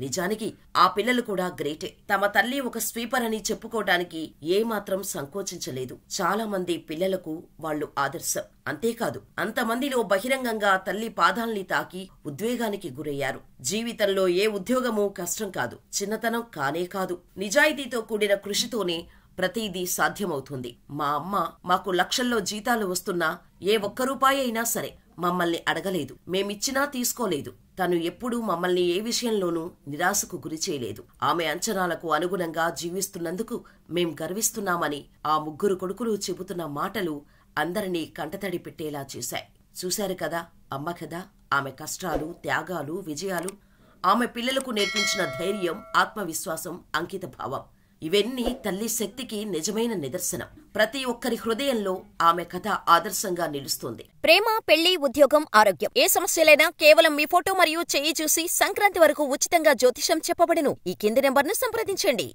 నిజానికి ఆ పిల్లలు కూడా గ్రేటే. తమ తల్లి ఒక స్వీపర్ అని చెప్పుకోవటానికి ఏమాత్రం సంకోచించలేదు. చాలా మంది పిల్లలకు వాళ్ళు ఆదర్శం. అంతేకాదు, అంతమందిలో బహిరంగంగా తల్లి పాదాల్ని తాకి ఉద్వేగానికి గురయ్యారు. జీవితంలో ఏ ఉద్యోగమూ కష్టం కాదు, చిన్నతనం కానే కాదు. నిజాయితీతో కూడిన కృషితోనే ప్రతిదీ సాధ్యమవుతుంది. మా అమ్మ మాకు లక్షల్లో జీతాలు వస్తున్నా ఏ ఒక్క రూపాయి అయినా సరే మమ్మల్ని అడగలేదు, మేమిచ్చినా తీసుకోలేదు. తను ఎప్పుడూ మమ్మల్ని ఏ విషయంలోనూ నిరాశకు గురి చేయలేదు. ఆమె అంచనాలకు అనుగుణంగా జీవిస్తున్నందుకు మేం గర్విస్తున్నామని ఆ ముగ్గురు కొడుకులు చెబుతున్న మాటలు అందరినీ కంటతడి పెట్టేలా చేశాయి. చూశారు కదా అమ్మ కదా, ఆమె కష్టాలు, త్యాగాలు, విజయాలు, ఆమె పిల్లలకు నేర్పించిన ధైర్యం, ఆత్మవిశ్వాసం, అంకిత భావం. ఇవన్నీ తల్లి శక్తికి నిజమైన నిదర్శనం. ప్రతి ఒక్కరి హృదయంలో ఆమె కథ ఆదర్శంగా నిలుస్తుంది. ప్రేమ, పెళ్లి, ఉద్యోగం, ఆరోగ్యం ఏ సమస్యలైనా కేవలం మీ ఫోటో మరియు చెయ్యి చూసి సంక్రాంతి వరకు ఉచితంగా జ్యోతిషం చెప్పబడును. ఈ కింది నెంబర్ను సంప్రదించండి.